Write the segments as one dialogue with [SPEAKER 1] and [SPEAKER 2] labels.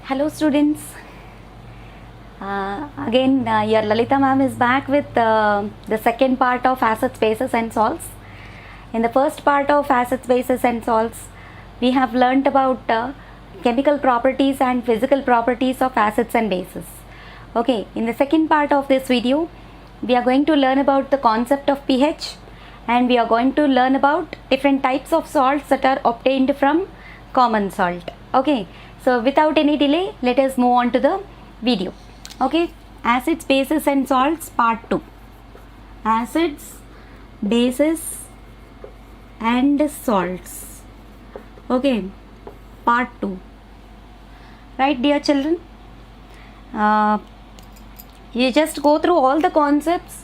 [SPEAKER 1] Hello students, again your Lalita ma'am is back with the second part of acids, bases and salts. In the first part of acids, bases and salts, we have learnt about chemical properties and physical properties of acids and bases. Okay, in the second part of this video, we are going to learn about the concept of pH and we are going to learn about different types of salts that are obtained from common salt. Okay, so without any delay, let us move on to the video. Okay, acids, bases and salts part 2. Acids, bases and salts. Okay, part 2. Right, dear children? You just go through all the concepts,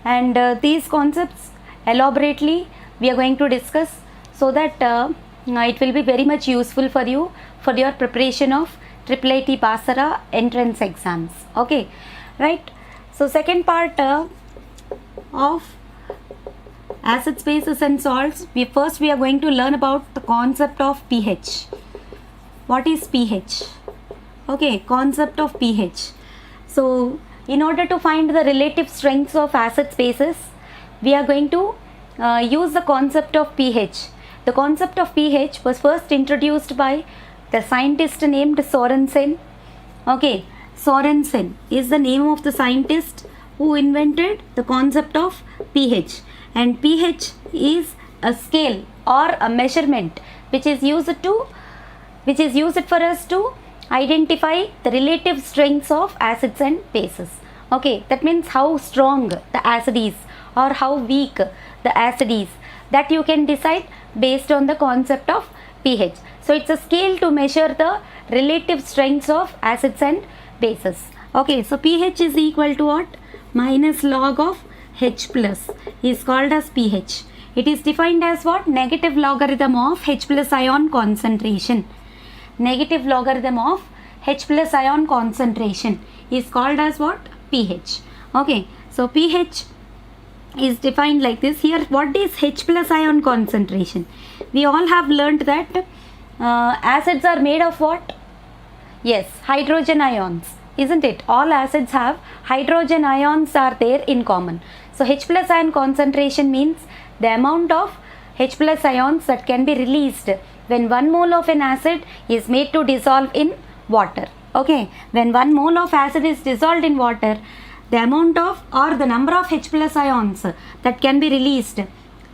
[SPEAKER 1] and these concepts elaborately we are going to discuss, so that it will be very much useful for you for your preparation of IIIT Basara entrance exams. Okay, right? So second part of acids, bases and salts, we are going to learn about the concept of pH. What is pH? Okay, concept of pH. So in order to find the relative strengths of acids, bases, we are going to use the concept of pH. The concept of pH was first introduced by the scientist named Sorensen. Okay, Sorensen is the name of the scientist who invented the concept of pH, and pH is a scale or a measurement which is used for us to identify the relative strengths of acids and bases. Okay, that means how strong the acid is or how weak the acid is, that you can decide based on the concept of pH. So it's a scale to measure the relative strengths of acids and bases. Okay, so pH is equal to what? Minus log of H plus is called as pH. It is defined as what? Negative logarithm of H plus ion concentration. Negative logarithm of H plus ion concentration is called as what? pH. Okay, so pH is defined like this. Here, what is H plus ion concentration? We all have learned that acids are made of what? Yes, hydrogen ions, isn't it? All acids have hydrogen ions are there in common. So H plus ion concentration means the amount of H plus ions that can be released when 1 mole of an acid is made to dissolve in water. Okay, when 1 mole of acid is dissolved in water, the amount of or the number of H plus ions that can be released,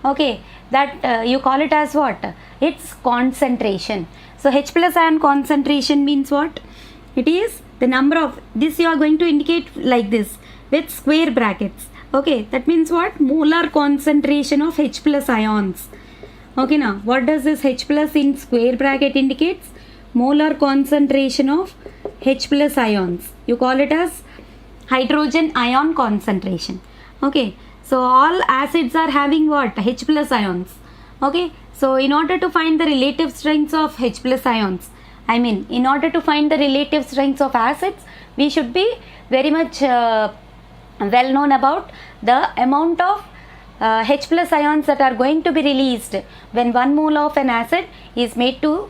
[SPEAKER 1] okay, that you call it as what? Its concentration. So H plus ion concentration means what? It is the number of, this you are going to indicate like this with square brackets. Okay, that means what? Molar concentration of H plus ions. Okay, now what does this H plus in square bracket indicates? Molar concentration of H plus ions. You call it as hydrogen ion concentration. Okay, so all acids are having what? H plus ions. Okay, so in order to find the relative strengths of H plus ions, in order to find the relative strengths of acids, we should be very much well known about the amount of H plus ions that are going to be released when 1 mole of an acid is made to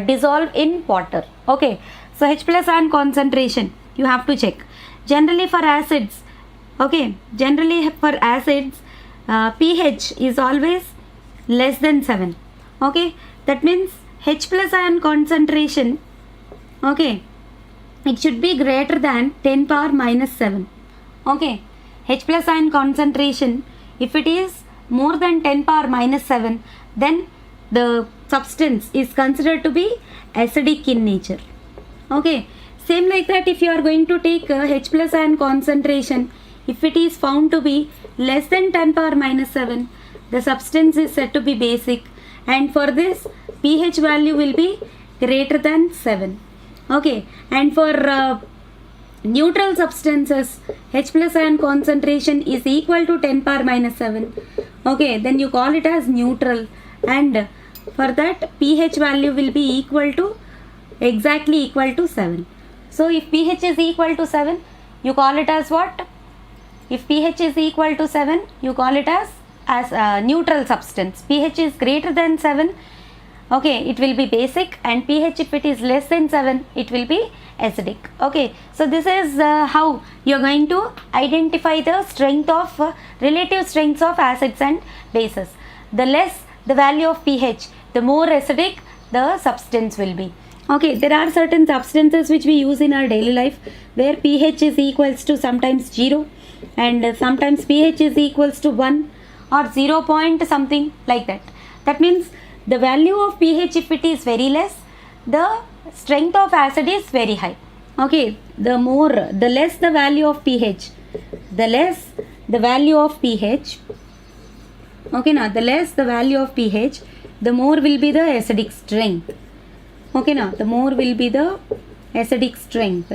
[SPEAKER 1] dissolve in water. Okay, so H plus ion concentration you have to check. Generally for acids, okay, pH is always less than 7. Okay, that means H plus ion concentration, okay, it should be greater than 10 power minus 7. Okay, H plus ion concentration, if it is more than 10 power minus 7, then the substance is considered to be acidic in nature. Okay, same like that, if you are going to take H plus ion concentration, if it is found to be less than 10 power minus 7, the substance is said to be basic, and for this pH value will be greater than 7. Okay, and for neutral substances, H plus ion concentration is equal to 10 power minus 7. Okay, then you call it as neutral, and for that pH value will be exactly equal to 7. So if pH is equal to 7, you call it as what? If pH is equal to 7, you call it as a neutral substance. pH is greater than 7, okay, it will be basic, and pH if it is less than 7, it will be acidic. Okay, so this is how you are going to identify the strength of relative strengths of acids and bases. The less the value of pH, the more acidic the substance will be. Okay, there are certain substances which we use in our daily life where pH is equals to sometimes 0 and sometimes pH is equals to 1 or 0 point something like that. That means the value of pH, if it is very less, the strength of acid is very high. Okay, the less the value of pH, the less the value of pH, okay, now the less the value of pH, the more will be the acidic strength. Okay, now the more will be the acidic strength.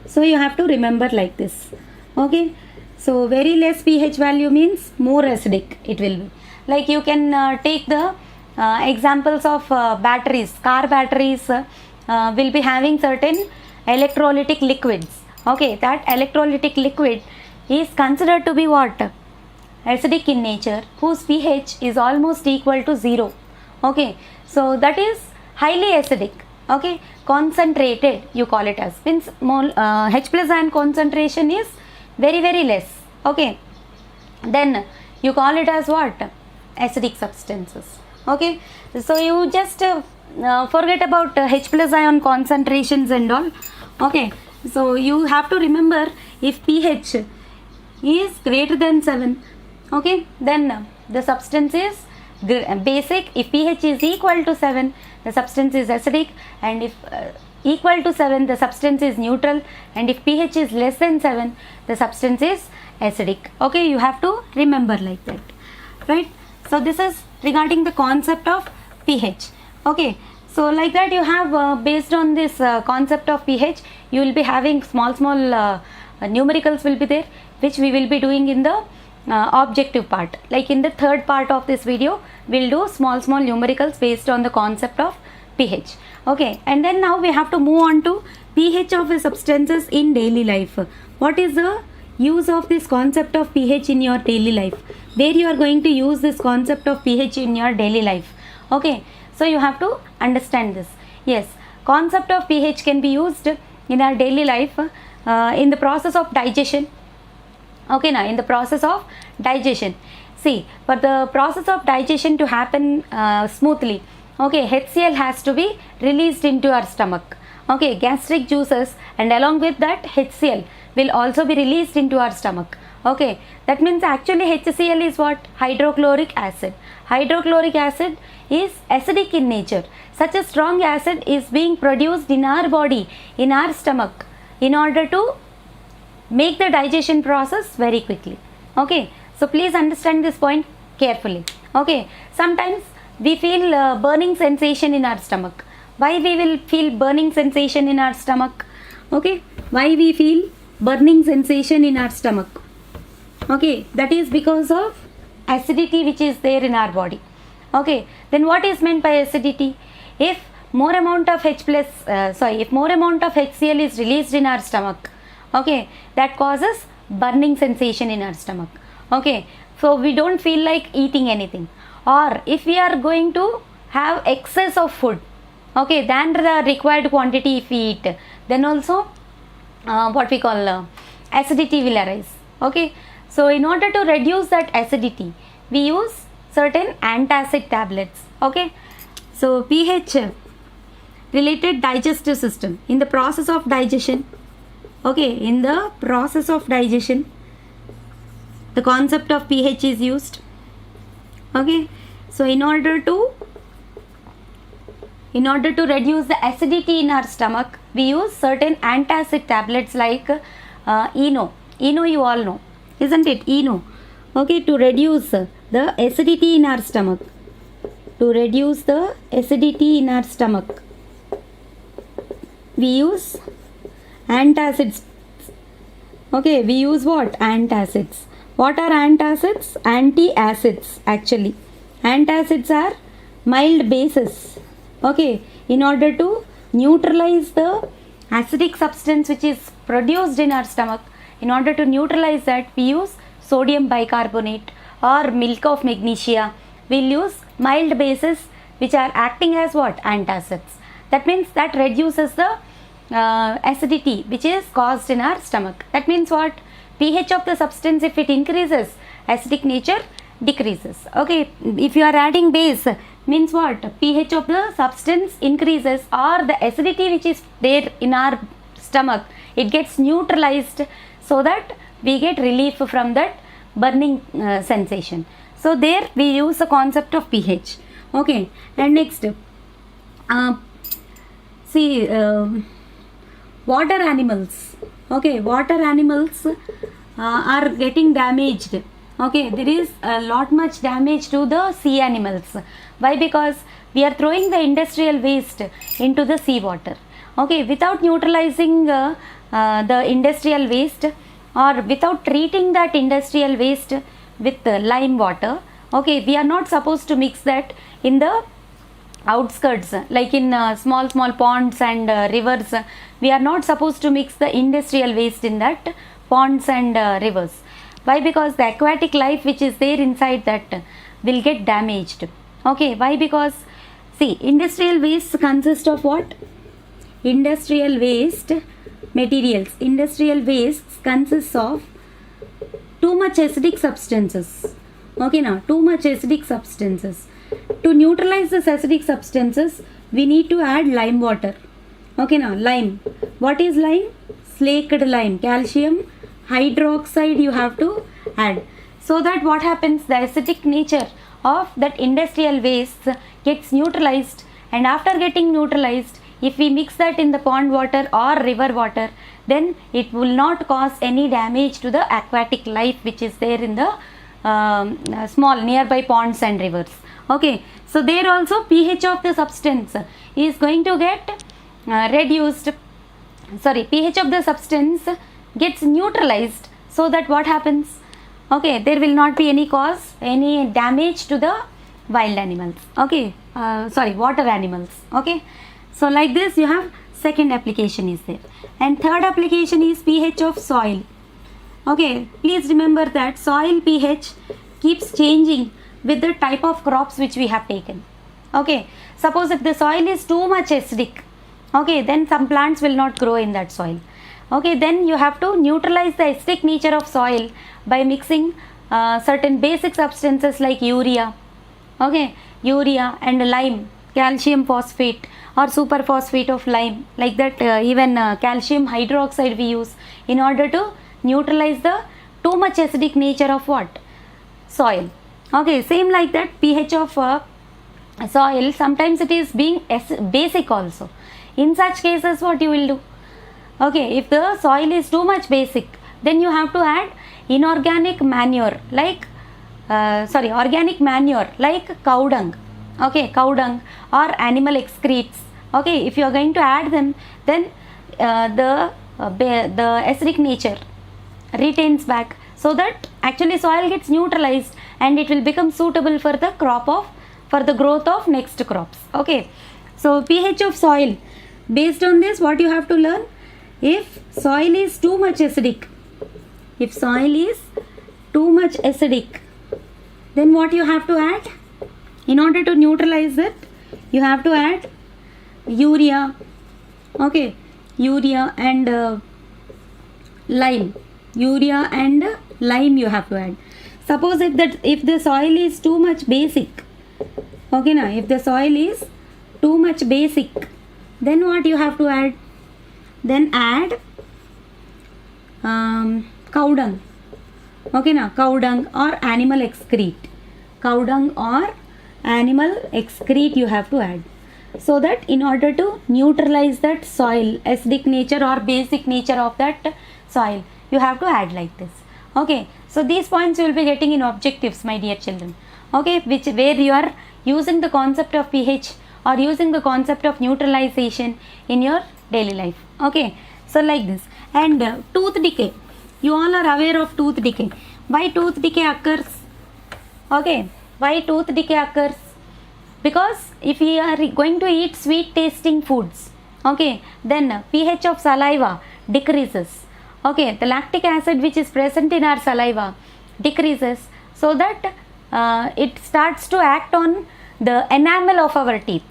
[SPEAKER 1] So you have to remember like this. Okay, so very less pH value means more acidic it will be. Like you can take the examples of batteries. Car batteries will be having certain electrolytic liquids. Okay, that electrolytic liquid is considered to be what? Acidic in nature, whose pH is almost equal to 0. Okay, so that is highly acidic. Okay, concentrated you call it as, means H plus ion concentration is very less. Okay, then you call it as what? Acidic substances. Okay, so you just forget about H plus ion concentrations and all. Okay, so you have to remember, if pH is greater than 7, okay, then the substance is basic. If pH is equal to 7, the substance is acidic, and if equal to 7, the substance is neutral, and if pH is less than 7, the substance is acidic. Okay, you have to remember like that, right? So this is regarding the concept of pH. Okay, so like that you have based on this concept of pH, you will be having small numericals will be there, which we will be doing in the objective part. Like in the third part of this video, we'll do small numericals based on the concept of pH. Okay, and then now we have to move on to pH of the substances in daily life. What is the use of this concept of pH in your daily life? Where you are going to use this concept of pH in your daily life? Okay, so you have to understand this. Yes, concept of pH can be used in our daily life in the process of digestion. Okay, now in the process of digestion, see, for the process of digestion to happen smoothly, okay, HCl has to be released into our stomach. Okay, gastric juices, and along with that HCl will also be released into our stomach. Okay, that means actually HCl is what? Hydrochloric acid. Hydrochloric acid is acidic in nature. Such a strong acid is being produced in our body, in our stomach, in order to make the digestion process very quickly. Okay, so please understand this point carefully. Okay, sometimes we feel burning sensation in our stomach. Why we will feel burning sensation in our stomach? Okay, why we feel burning sensation in our stomach? Okay, that is because of acidity which is there in our body. Okay, then what is meant by acidity? If more amount of if more amount of HCl is released in our stomach, okay, that causes burning sensation in our stomach. Okay, so we don't feel like eating anything. Or if we are going to have excess of food, okay, than the required quantity if we eat, then also what we call acidity will arise. Okay, so in order to reduce that acidity, we use certain antacid tablets. Okay, so pH related digestive system, in the process of digestion, okay, in the process of digestion, the concept of pH is used. Okay, so in order to reduce the acidity in our stomach, we use certain antacid tablets like Eno. Eno you all know, isn't it? Eno. Okay, to reduce the acidity in our stomach. To reduce the acidity in our stomach, we use antacids. Okay, we use what? Antacids. What are antacids? Anti-acids actually. Antacids are mild bases. Okay, in order to neutralize the acidic substance which is produced in our stomach, in order to neutralize that, we use sodium bicarbonate or milk of magnesia. We'll use mild bases which are acting as what? Antacids. That means that reduces the acidity which is caused in our stomach. That means what? pH of the substance, if it increases, acidic nature decreases. Okay, if you are adding base, means what? pH of the substance increases, or the acidity which is there in our stomach, it gets neutralized, so that we get relief from that burning sensation. So there we use the concept of pH. Okay, and next see water animals. Okay, water animals are getting damaged. Okay, there is a lot much damage to the sea animals. Why? Because we are throwing the industrial waste into the sea water. Okay, without neutralizing the industrial waste, or without treating that industrial waste with lime water. Okay, we are not supposed to mix that in the outskirts, like in small ponds and rivers. We are not supposed to mix the industrial waste in that ponds and rivers. Why? Because the aquatic life which is there inside that will get damaged. Okay, why? Because see, industrial waste consists of what? Industrial waste materials. Industrial waste consists of too much acidic substances. Okay, now too much acidic substances. To neutralize this acidic substances, we need to add lime water. Okay, now lime. What is lime? Slaked lime. Calcium hydroxide you have to add. So that what happens? The acidic nature of that industrial waste gets neutralized, and after getting neutralized, if we mix that in the pond water or river water, then it will not cause any damage to the aquatic life which is there in the small nearby ponds and rivers. Okay, so there also pH of the substance is going to get reduced. Sorry, pH of the substance gets neutralized, so that what happens? Okay, there will not be any damage to the wild animals. Okay, water animals. Okay, so like this you have second application is there, and third application is pH of soil. Okay, please remember that soil pH keeps changing with the type of crops which we have taken. Okay, suppose if the soil is too much acidic, okay, then some plants will not grow in that soil. Okay, then you have to neutralize the acidic nature of soil by mixing certain basic substances like urea. Okay, urea and lime, calcium phosphate or superphosphate of lime, like that. Even calcium hydroxide we use in order to neutralize the too much acidic nature of what? Soil. Okay, same like that, pH of soil, sometimes it is being basic also. In such cases, what you will do? Okay, if the soil is too much basic, then you have to add inorganic manure like organic manure like cow dung. Okay, cow dung or animal excretes. Okay, if you are going to add them, then the acidic nature retains back, so that actually soil gets neutralized and it will become suitable for the growth of next crops. Okay, so pH of soil. Based on this, what you have to learn? If soil is too much acidic, then what you have to add? In order to neutralize it, you have to add urea. Okay, urea and lime. Urea and lime you have to add. Suppose if the soil is too much basic, okay, now if the soil is too much basic, then what you have to add? Then add cow dung. Okay, now cow dung or animal excrete. Cow dung or animal excrete you have to add, so that in order to neutralize that soil acidic nature or basic nature of that soil, you have to add like this. Okay, so these points you will be getting in objectives, my dear children. Okay, where you are using the concept of pH or using the concept of neutralization in your daily life. Okay, so like this. And tooth decay, you all are aware of tooth decay. Why tooth decay occurs? Okay, why tooth decay occurs? Because if we are going to eat sweet tasting foods, okay, then pH of saliva decreases. Okay, the lactic acid which is present in our saliva decreases, so that it starts to act on the enamel of our teeth.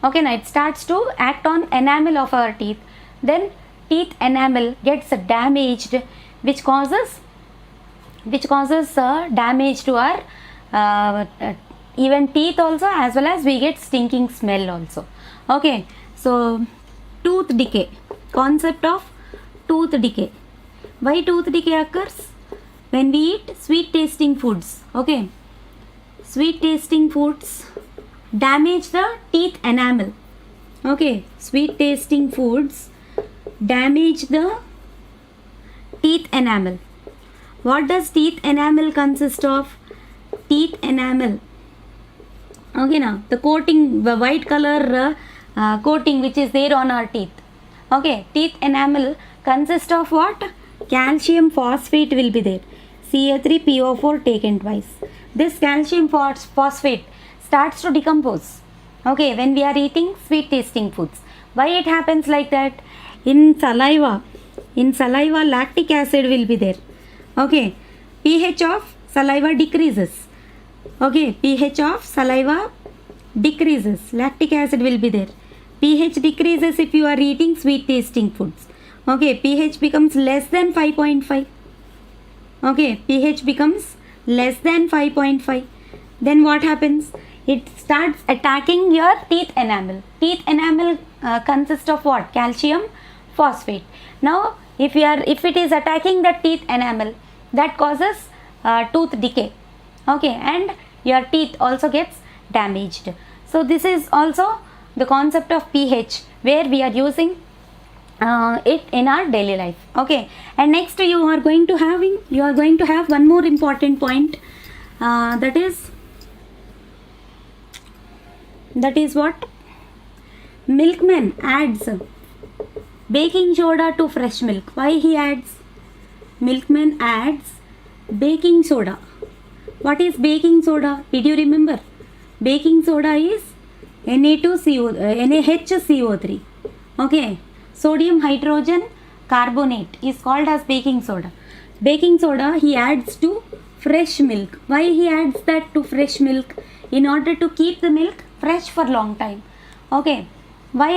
[SPEAKER 1] Okay, now it starts to act on enamel of our teeth, then teeth enamel gets damaged, which causes damage to our even teeth also, as well as we get stinking smell also. Okay, so tooth decay, concept of tooth decay. Why tooth decay occurs? When we eat sweet tasting foods. Okay, sweet tasting foods damage the teeth enamel. Okay, sweet tasting foods damage the teeth enamel. What does teeth enamel consist of? Teeth enamel, okay, now the coating, the white color coating which is there on our teeth. Okay, teeth enamel consists of what? Calcium phosphate will be there, Ca3PO4 taken twice. This calcium phosphate starts to decompose, okay, when we are eating sweet tasting foods. Why it happens like that? In saliva lactic acid will be there. Okay, pH of saliva decreases. Okay, pH of saliva decreases, lactic acid will be there. pH decreases if you are eating sweet tasting foods. Okay, pH becomes less than 5.5. Okay, pH becomes less than 5.5. Then what happens? It starts attacking your teeth enamel. Teeth enamel consists of what? Calcium phosphate. Now, if it is attacking the teeth enamel, that causes tooth decay. Okay, and your teeth also gets damaged. So this is also the concept of pH, where we are using it in our daily life. Okay, and next you are going to have one more important point, that is what? Milkman adds baking soda to fresh milk. Why he adds? Milkman adds baking soda. What is baking soda? Did you remember? Baking soda is NaHCO3. Okay, sodium hydrogen carbonate is called as baking soda. Baking soda he adds to fresh milk. Why he adds that to fresh milk? In order to keep the milk fresh for long time. Okay, why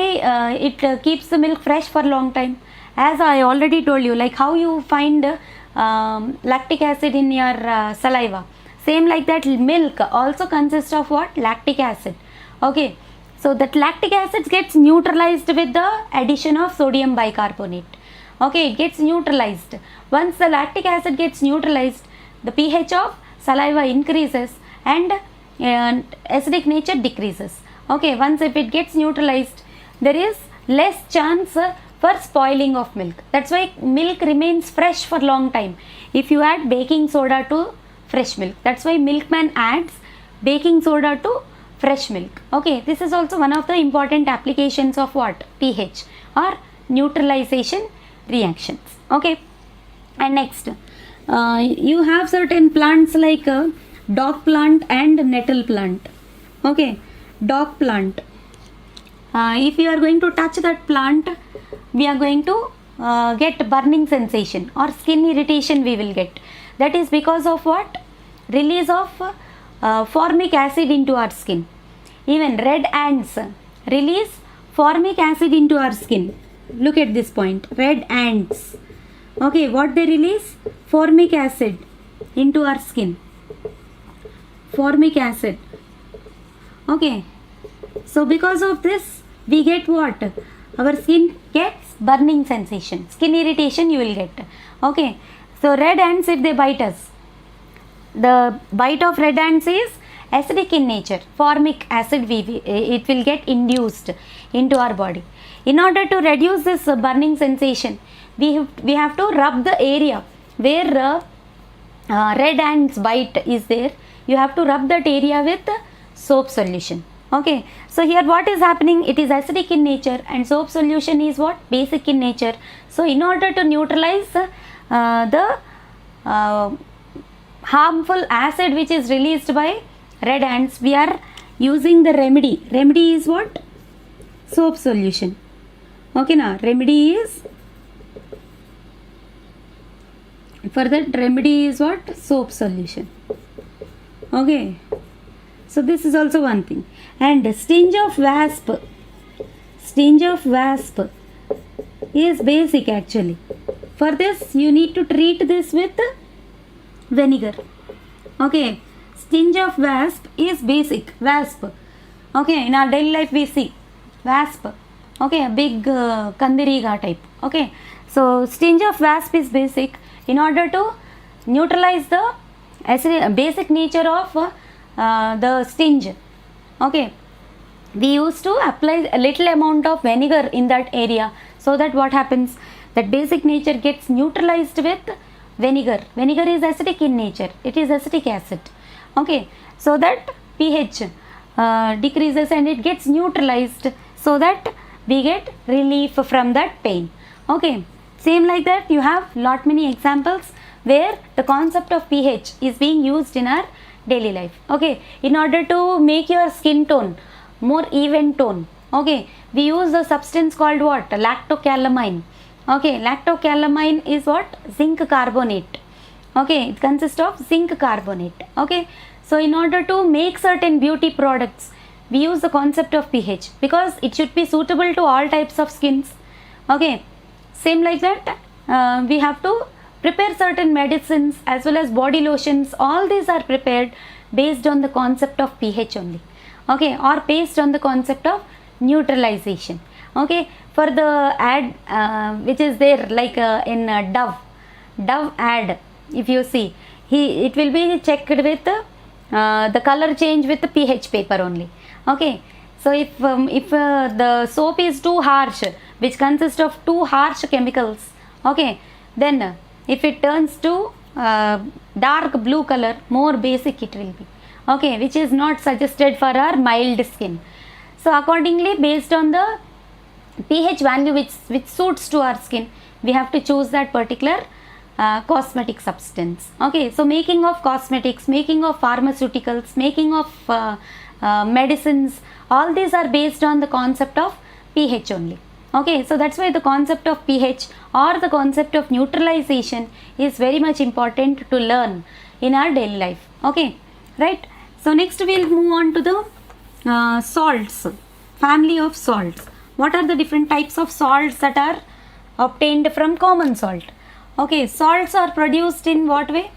[SPEAKER 1] it keeps the milk fresh for long time? As I already told you, like how you find lactic acid in your saliva, same like that milk also consists of what? Lactic acid. Okay, so that lactic acid gets neutralized with the addition of sodium bicarbonate. Okay, it gets neutralized. Once the lactic acid gets neutralized, the pH of saliva increases and acidic nature decreases. Okay, once if it gets neutralized, there is less chance for spoiling of milk. That's why milk remains fresh for long time if you add baking soda to fresh milk. That's why milkman adds baking soda to fresh milk. Okay, this is also one of the important applications of what? pH or neutralization reactions. Okay, and next you have certain plants like dog plant and nettle plant. Okay, dog plant, if you are going to touch that plant, we are going to get burning sensation or skin irritation we will get. That is because of what? Release of formic acid into our skin. Even red ants release formic acid into our skin. Look at this point, red ants. Okay, what they release? Formic acid into our skin. Formic acid. Okay, so because of this we get what? Our skin gets burning sensation, skin irritation you will get. Okay, so red ants, if they bite us, the bite of red ants is acidic in nature. Formic acid it will get induced into our body. In order to reduce this burning sensation, we have to rub the area where red ants bite is there. You have to rub that area with soap solution. Okay, so here what is happening? It is acidic in nature and soap solution is what? Basic in nature. So in order to neutralize the harmful acid which is released by red ants, we are using the remedy. Remedy is what? Soap solution. Okay, now remedy is, for that remedy is what? Soap solution. Okay, so this is also one thing. And sting of wasp. Sting of wasp is basic actually. For this you need to treat this with vinegar. Okay, stinge of wasp is basic. Wasp. Okay, in our daily life we see wasp. Okay, a big kandiriga type. Okay, so stinge of wasp is basic. In order to neutralize the basic nature of the stinge, okay, we used to apply a little amount of vinegar in that area, so that what happens, that basic nature gets neutralized with vinegar. Vinegar is acidic in nature, it is acetic acid. Okay, so that pH decreases and it gets neutralized, so that we get relief from that pain. Okay, same like that you have lot many examples where the concept of pH is being used in our daily life. Okay, in order to make your skin tone more even tone, okay, we use a substance called what? Lactocalamine. Okay, lactocalamine is what? Zinc carbonate. Okay, it consists of zinc carbonate. Okay, so in order to make certain beauty products, we use the concept of pH because it should be suitable to all types of skins. Okay, same like that we have to prepare certain medicines as well as body lotions. All these are prepared based on the concept of pH only. Okay, or based on the concept of neutralization. Okay, for the ad which is there, like in Dove ad, if you see, it will be checked with the color change with the pH paper only. Okay, so if the soap is too harsh, which consists of too harsh chemicals, okay, then if it turns to dark blue color, more basic it will be. Okay, which is not suggested for our mild skin. So accordingly, based on the pH value which suits to our skin, we have to choose that particular cosmetic substance. Okay, so making of cosmetics, making of pharmaceuticals, making of medicines, all these are based on the concept of pH only. Okay, so that's why the concept of pH or the concept of neutralization is very much important to learn in our daily life. Okay, right. So next we'll move on to the salts, family of salts. What are the different types of salts that are obtained from common salt? Okay, salts are produced in what way?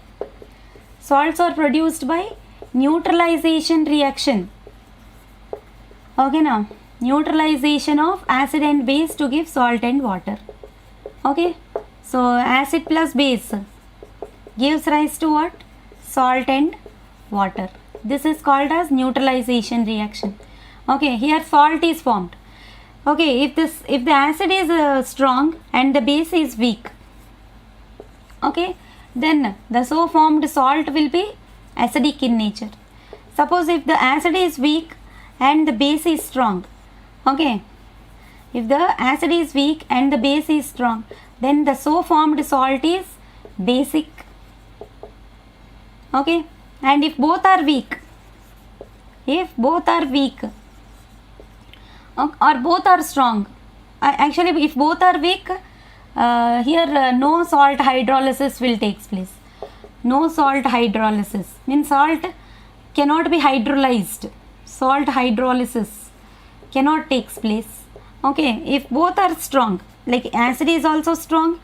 [SPEAKER 1] Salts are produced by neutralization reaction. Okay, now neutralization of acid and base to give salt and water. Okay, so acid plus base gives rise to what? Salt and water. This is called as neutralization reaction. Okay, here salt is formed. Okay, if the acid is strong and the base is weak, okay, then the so formed salt will be acidic in nature. Suppose if the acid is weak and the base is strong, okay, if the acid is weak and the base is strong, then the so formed salt is basic. Okay, and if both are weak, or both are strong, actually if both are weak, here no salt hydrolysis will take place. No salt hydrolysis means salt cannot be hydrolyzed. Salt hydrolysis cannot take place. Okay, if both are strong, like acid is also strong,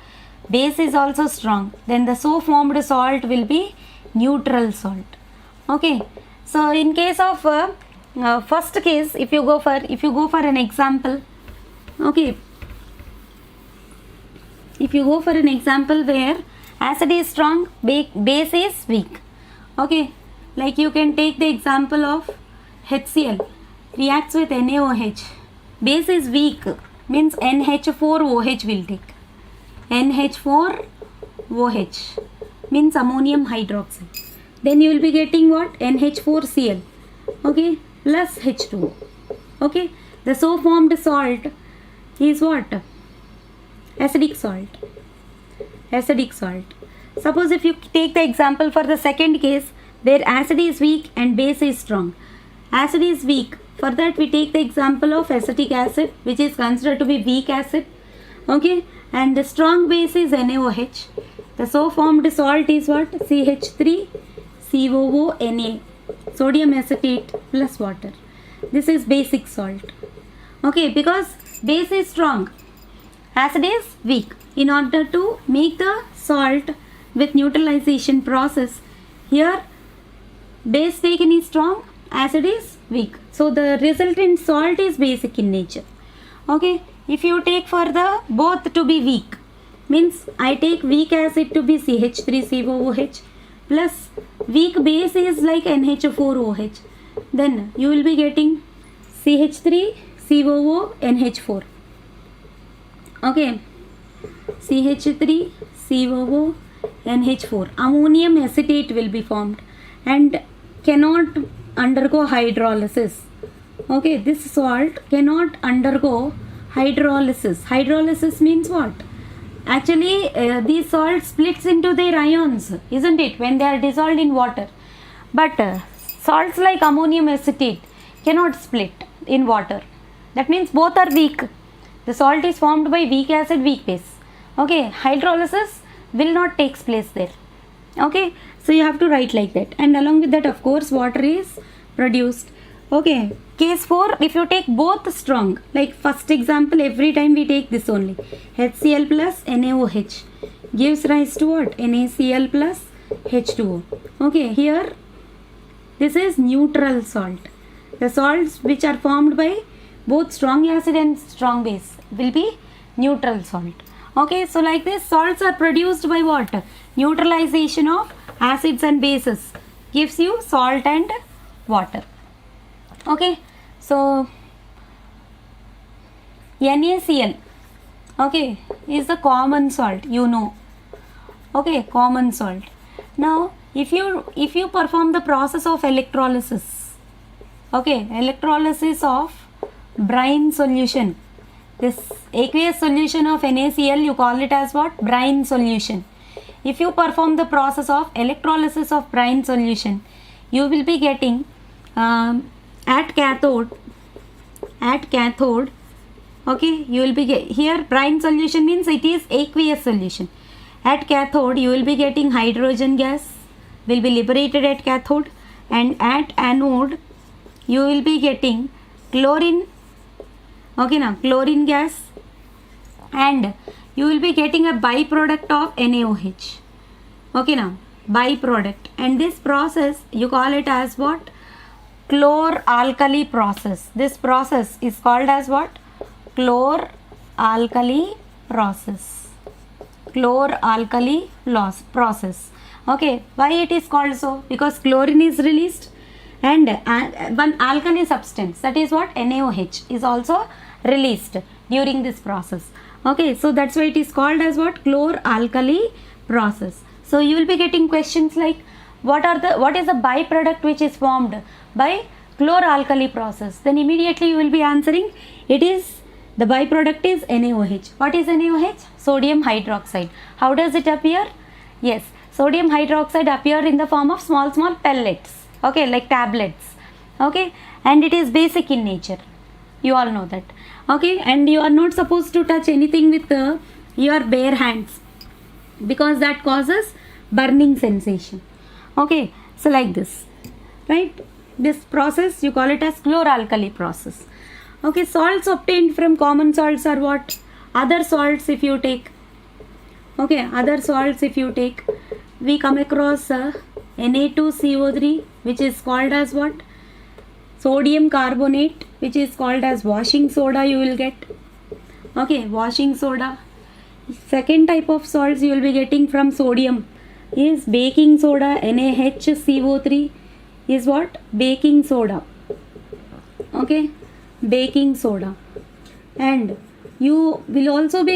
[SPEAKER 1] base is also strong, then the so formed salt will be neutral salt. Okay, so in case of first case, if you go for an example, okay, if you go for an example where acid is strong, base is weak, okay, like you can take the example of HCl reacts with NaOH, base is weak, means NH4OH will take. NH4OH means ammonium hydroxide. Then you will be getting what? NH4Cl, okay, plus H2O. Okay, the so formed salt is what? Acidic salt. Acidic salt. Suppose if you take the example for the second case where acid is weak and base is strong. Acid is weak. For that we take the example of acetic acid, which is considered to be weak acid. Okay, and the strong base is NaOH. The so formed salt is what? CH3COONa, sodium acetate plus water. This is basic salt. Okay, because base is strong Acid is weak. In order to make the salt with neutralization process, here base taken is strong, acid is weak. So the resultant salt is basic in nature. Okay, if you take for the both to be weak, means I take weak acid to be CH3COOH plus weak base is like NH4OH, then you will be getting CH3COONH4. Okay, CH3COONH4, ammonium acetate will be formed and cannot undergo hydrolysis. Okay, this salt cannot undergo hydrolysis. Hydrolysis means what? Actually, these salts splits into their ions, isn't it, when they are dissolved in water. But salts like ammonium acetate cannot split in water. That means both are weak. The salt is formed by weak acid, weak base. Okay, hydrolysis will not take place there. Okay, so you have to write like that, and along with that, of course, water is produced. Okay, case 4, if you take both strong, like first example, every time we take this only, HCl plus NaOH gives rise to what? NaCl plus H2O. Okay, here this is neutral salt. The salts which are formed by both strong acid and strong base will be neutral salt. Okay, so like this, salts are produced by what? Neutralization of acids and bases gives you salt and water. Okay, so NaCl, okay, is the common salt, you know. Okay, common salt. Now if you perform the process of electrolysis, okay, electrolysis of brine solution, this aqueous solution of NaCl, you call it as what? Brine solution. If you perform the process of electrolysis of brine solution, you will be getting at cathode, okay, you will be here brine solution means it is aqueous solution. At cathode you will be getting hydrogen gas will be liberated at cathode, and at anode you will be getting chlorine. Okay, now chlorine gas, and you will be getting a byproduct of NaOH. Okay, now byproduct, and this process you call it as what? Chlor-alkali process. This process is called as what? Chlor-alkali process. Chlor-alkali process. Okay, why it is called so? Because chlorine is released and one alkali substance, that is what? NaOH is also released during this process. Okay, so that's why it is called as what? Chlor-alkali process. So you will be getting questions like what is the byproduct which is formed by chlor-alkali process? Then immediately you will be answering, it is the byproduct is NaOH. What is NaOH? Sodium hydroxide. How does it appear? Yes, sodium hydroxide appear in the form of small pellets, okay, like tablets. Okay, and it is basic in nature, you all know that. Okay, and you are not supposed to touch anything with your bare hands, because that causes burning sensation. Okay, so like this, right? This process you call it as chlor-alkali process. Okay, salts obtained from common salts are what? Other salts if you take. Okay, other salts if you take, we come across Na2CO3, which is called as what? Sodium carbonate, which is called as washing soda, you will get. Okay, washing soda. Second type of salts you will be getting from sodium is baking soda. NaHCO3 is what? Baking soda. Okay, baking soda. And you will also be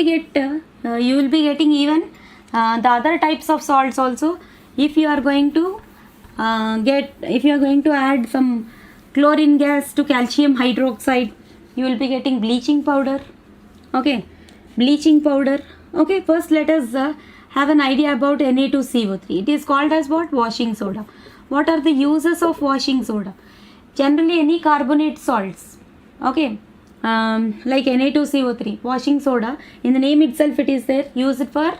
[SPEAKER 1] you will be getting even the other types of salts also. If you are going to add some chlorine gas to calcium hydroxide, you will be getting bleaching powder. Okay, bleaching powder. Okay, first let us have an idea about Na2CO3. It is called as what? Washing soda. What are the uses of washing soda? Generally any carbonate salts, okay, like Na2CO3, washing soda, in the name itself it is there, used for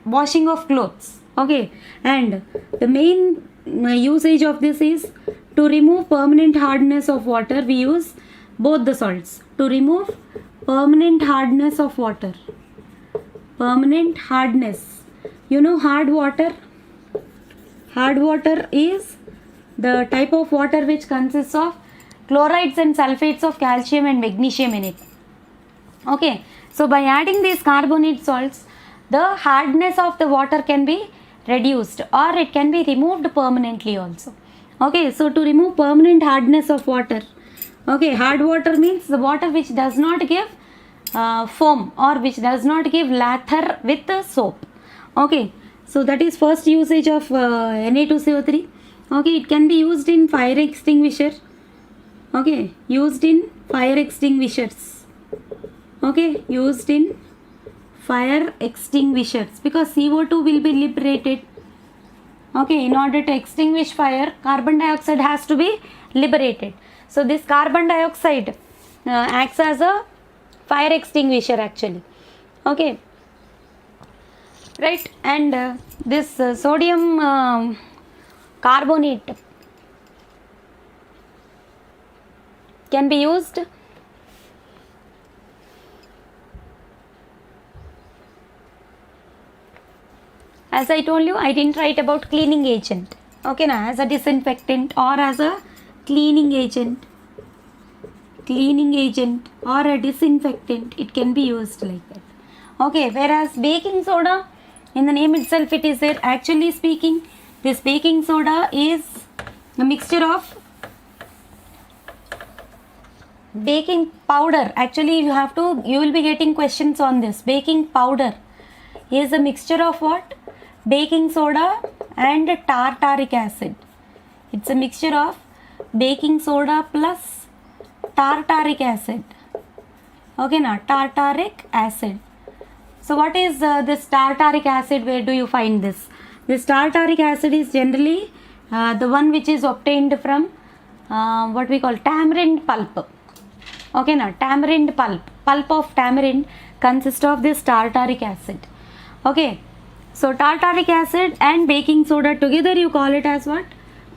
[SPEAKER 1] washing of clothes. Okay, and the main usage of this is to remove permanent hardness of water. We use both the salts to remove permanent hardness of water. Permanent hardness. You know hard water? Hard water is the type of water which consists of chlorides and sulfates of calcium and magnesium in it. Okay, so by adding these carbonate salts, the hardness of the water can be reduced or it can be removed permanently also. Okay, so to remove permanent hardness of water, okay, hard water means the water which does not give foam or which does not give lather with the soap. Okay, so that is first usage of Na2CO3. Okay, it can be used in fire extinguisher. Okay, used in fire extinguishers. Okay, used in fire extinguishers because CO2 will be liberated. Okay, in order to extinguish fire, carbon dioxide has to be liberated. So this carbon dioxide acts as a fire extinguisher actually. Okay, right, and this sodium carbonate can be used as I told you. I didn't write about cleaning agent. Okay, now as a disinfectant or as a cleaning agent or a disinfectant, it can be used like that. Okay, whereas baking soda, in the name itself it is there. Actually speaking, this baking soda is a mixture of baking powder. Actually you will be getting questions on this. Baking powder is a mixture of what? Baking soda and tartaric acid. It's a mixture of baking soda plus tartaric acid. Okay, now tartaric acid. So what is this tartaric acid? Where do you find this? This tartaric acid is generally the one which is obtained from what we call tamarind pulp. Okay, now tamarind pulp of tamarind consists of this tartaric acid. Okay, so tartaric acid and baking soda together you call it as what?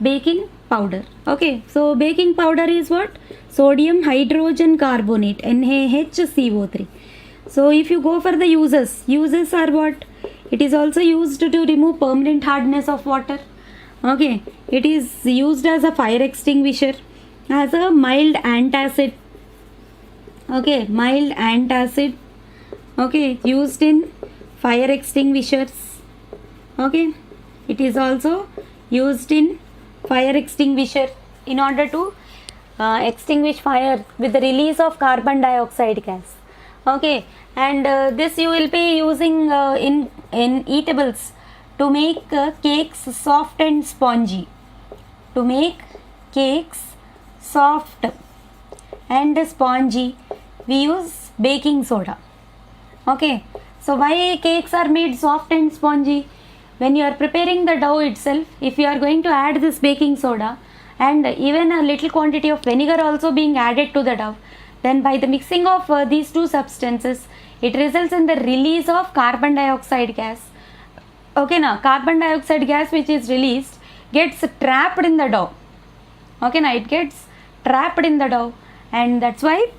[SPEAKER 1] Baking powder. Okay, so baking powder is what? Sodium hydrogen carbonate, NaHCO3. So if you go for the uses are what? It is also used to remove permanent hardness of water. Okay, it is used as a fire extinguisher, as a mild antacid. Okay, mild antacid. Okay, used in fire extinguishers. Okay, it is also used in fire extinguisher in order to extinguish fire with the release of carbon dioxide gas. Okay, and this you will be using in eatables to make cakes soft and spongy. To make cakes soft and spongy, we use baking soda. Okay, so why cakes are made soft and spongy? When you are preparing the dough itself, if you are going to add this baking soda and even a little quantity of vinegar also being added to the dough, then by the mixing of these two substances, it results in the release of carbon dioxide gas. Okay, now carbon dioxide gas which is released gets trapped in the dough. Okay, now it gets trapped in the dough, and that's why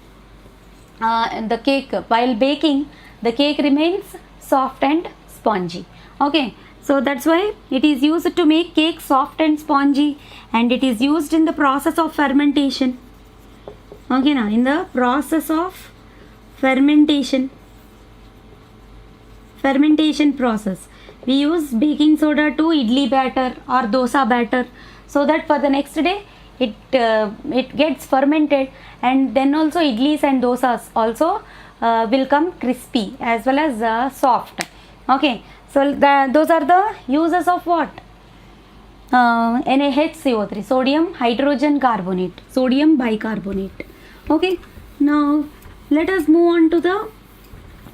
[SPEAKER 1] the cake, while baking, the cake remains soft and spongy. Okay, so that's why it is used to make cake soft and spongy, and it is used in the process of fermentation. Okay, now in the process of fermentation process, we use baking soda to idli batter or dosa batter, so that for the next day it gets fermented, and then also idlis and dosas also will come crispy as well as soft. Okay, so those are the uses of what? NaHCO3, sodium hydrogen carbonate, sodium bicarbonate. Okay, now let us move on to the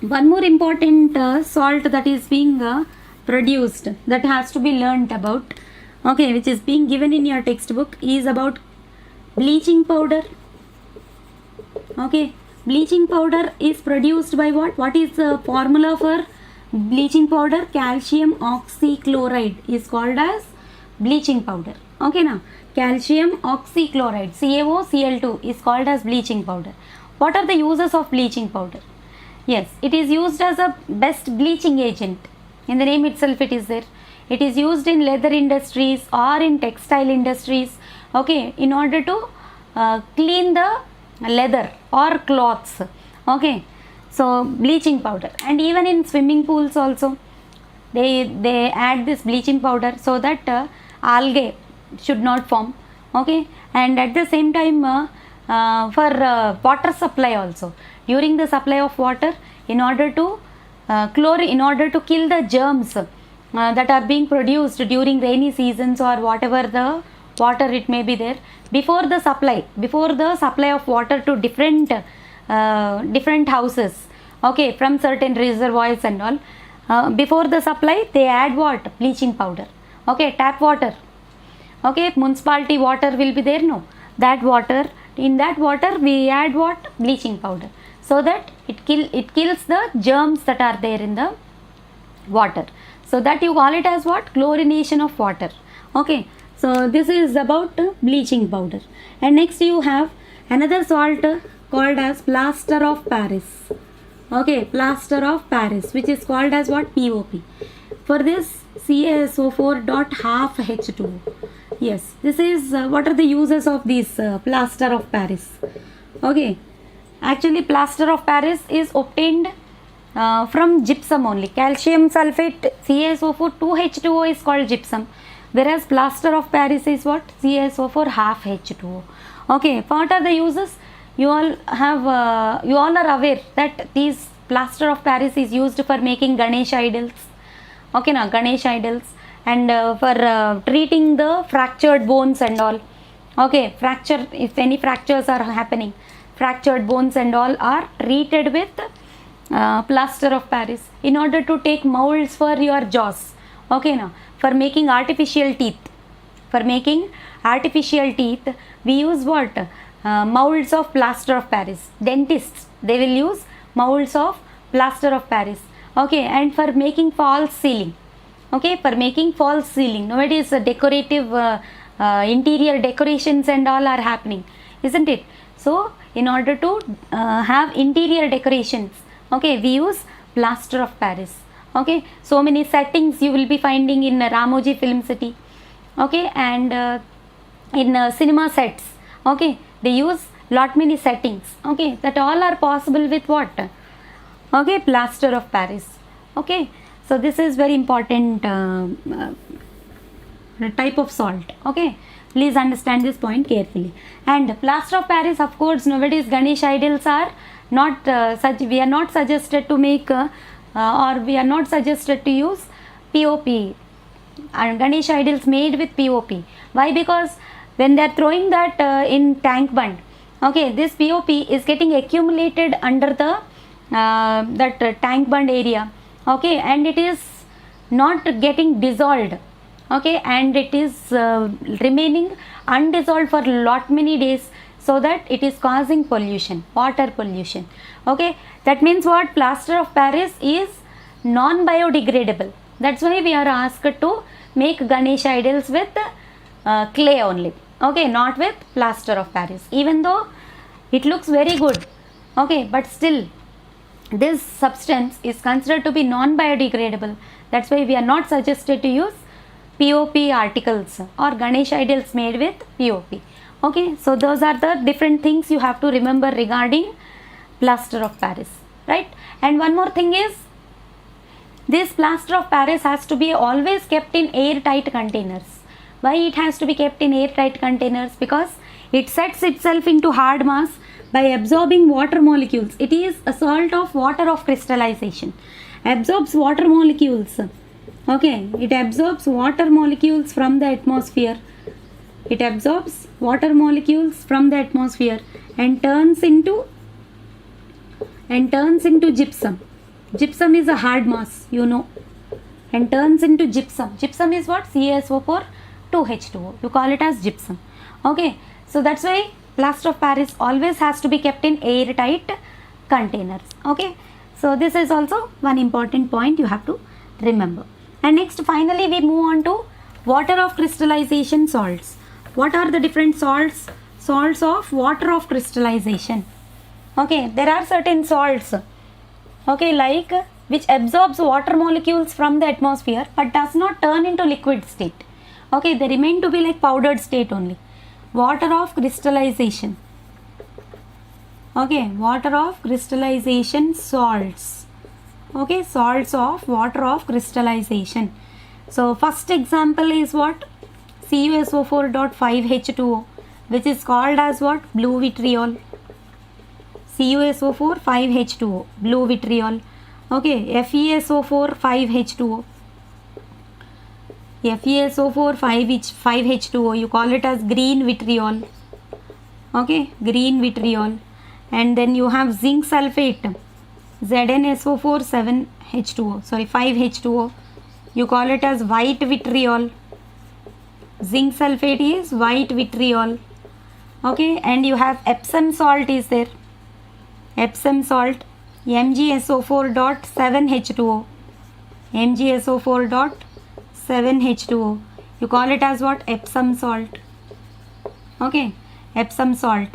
[SPEAKER 1] one more important salt that is being produced, that has to be learnt about. Okay, which is being given in your textbook, is about bleaching powder. Okay, bleaching powder is produced by what? What is the formula for bleaching powder? Calcium oxychloride is called as bleaching powder. Okay, now calcium oxychloride, CaOCl2, is called as bleaching powder. What are the uses of bleaching powder? Yes, it is used as a best bleaching agent. In the name itself it is there. It is used in leather industries or in textile industries, okay, in order to clean the leather or cloths, okay. So bleaching powder, and even in swimming pools also they add this bleaching powder so that algae should not form, okay. And at the same time for water supply also, during the supply of water, in order to in order to kill the germs that are being produced during rainy seasons or whatever the water it may be there, before the supply of water to different houses, okay, from certain reservoirs and all, before the supply they add what? Bleaching powder, okay. Tap water, okay, municipality water will be there, no, that water, in that water we add what? Bleaching powder, so that it kills the germs that are there in the water. So that you call it as what? Chlorination of water, okay. So this is about bleaching powder. And next you have another salt called as plaster of Paris, okay, plaster of Paris, which is called as what? POP. For this, CaSO4 half H2O. Yes, this is what are the uses of this plaster of Paris, okay. Actually plaster of Paris is obtained from gypsum only. Calcium sulfate CaSO4 2H2O is called gypsum, whereas plaster of Paris is what? CaSO4 half H2O, okay. What are the uses? You all are aware that these plaster of Paris is used for making Ganesh idols, okay, now Ganesh idols, and for treating the fractured bones and all, okay. Fracture, if any fractures are happening, fractured bones and all are treated with plaster of Paris, in order to take molds for your jaws, okay, now for making artificial teeth. For making artificial teeth we use what? Molds of plaster of Paris. Dentists, they will use molds of plaster of Paris, okay. And for making false ceiling, okay, for making false ceiling, nowadays decorative interior decorations and all are happening, isn't it? So in order to have interior decorations, okay, we use plaster of Paris, okay. So many settings you will be finding in Ramoji Film City, okay, and in cinema sets, okay, they use lot many settings, okay. That all are possible with what? Okay, plaster of Paris, okay. So this is very important type of salt, okay. Please understand this point carefully. And plaster of Paris, of course, nowadays Ganesh idols are not we are not suggested to make or we are not suggested to use POP, and Ganesh idols made with POP. Why? Because when they are throwing that in tank bund, okay, this POP is getting accumulated under the that tank bund area, okay, and it is not getting dissolved, okay, and it is remaining undissolved for lot many days, so that it is causing pollution, water pollution, okay. That means what? Plaster of Paris is non-biodegradable. That's why we are asked to make Ganesh idols with clay only, okay, not with plaster of Paris. Even though it looks very good, okay, but still this substance is considered to be non-biodegradable. That's why we are not suggested to use POP articles or Ganesh idols made with POP, okay. So those are the different things you have to remember regarding plaster of Paris, right? And one more thing is, this plaster of Paris has to be always kept in airtight containers. Why it has to be kept in airtight containers? Because it sets itself into hard mass by absorbing water molecules. It is a salt of water of crystallization, absorbs water molecules, okay. It absorbs water molecules from the atmosphere. It absorbs water molecules from the atmosphere and turns into gypsum. Gypsum is a hard mass, you know, and turns into gypsum. Gypsum is what? CaSO4 2H2O. You call it as gypsum, okay. So that's why plaster of Paris always has to be kept in airtight containers, okay. So this is also one important point you have to remember. And next, finally, we move on to water of crystallization salts. What are the different salts? Salts of water of crystallization, Okay, there are certain salts, okay, like which absorbs water molecules from the atmosphere but does not turn into liquid state. Okay, they remain to be like powdered state only. Water of crystallization. Okay, water of crystallization salts. Okay, salts of water of crystallization. So first example is what? CuSO4.5H2O, which is called as what? Blue vitriol. CuSO4 5H2O, blue vitriol. Okay, FeSO4 5H2O. FeSO4 5H2O, you call it as green vitriol. Okay, green vitriol. And then you have zinc sulfate, ZnSO4 7H2O, sorry 5H2O, you call it as white vitriol. Zinc sulfate is white vitriol. Okay, and you have Epsom salt is there. Epsom salt, MgSO4.7H2O, MgSO4.7H2O, you call it as what? Epsom salt. Okay, Epsom salt.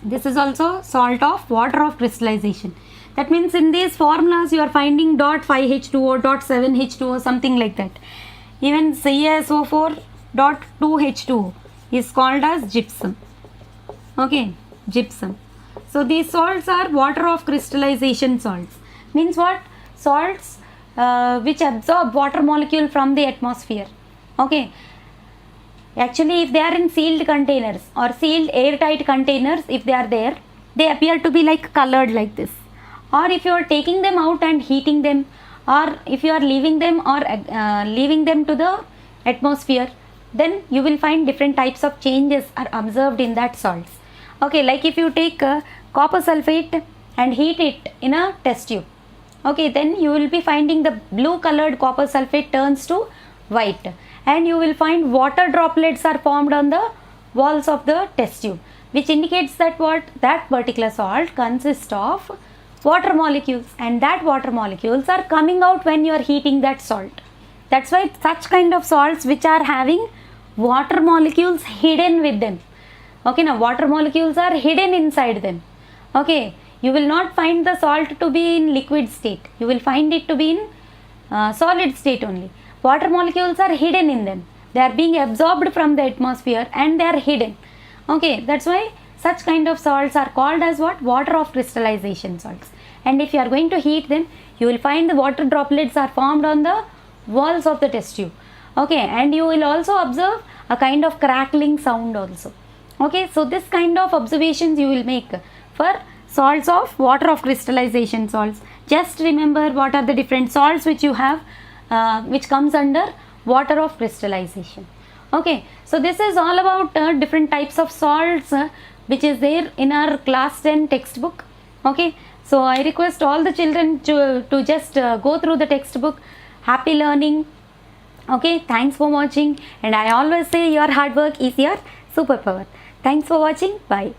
[SPEAKER 1] This is also salt of water of crystallization. That means in these formulas you are finding .5H2O, .7H2O, something like that. Even CaSO4.2H2O is called as gypsum. Okay, gypsum. So these salts are water of crystallization salts. Means what? Salts which absorb water molecule from the atmosphere. Okay. Actually, if they are in sealed containers or sealed airtight containers, if they are there, they appear to be like colored like this. Or if you are taking them out and heating them, or if you are leaving them or leaving them to the atmosphere, then you will find different types of changes are observed in that salts. Okay, like if you take copper sulfate and heat it in a test tube, okay, then you will be finding the blue colored copper sulfate turns to white, and you will find water droplets are formed on the walls of the test tube, which indicates that what? That particular salt consists of water molecules, and that water molecules are coming out when you are heating that salt. That's why such kind of salts which are having water molecules hidden with them. Okay, now water molecules are hidden inside them. Okay, you will not find the salt to be in liquid state. You will find it to be in solid state only. Water molecules are hidden in them. They are being absorbed from the atmosphere and they are hidden. Okay, that's why such kind of salts are called as what? Water of crystallization salts. And if you are going to heat them, you will find the water droplets are formed on the walls of the test tube. Okay, and you will also observe a kind of crackling sound also. Okay, so this kind of observations you will make for salts of water of crystallization salts. Just remember what are the different salts which you have which comes under water of crystallization. Okay, so this is all about different types of salts which is there in our class 10 textbook. Okay, so I request all the children to just go through the textbook. Happy learning. Okay, thanks for watching, and I always say your hard work is your superpower. Thanks for watching. Bye.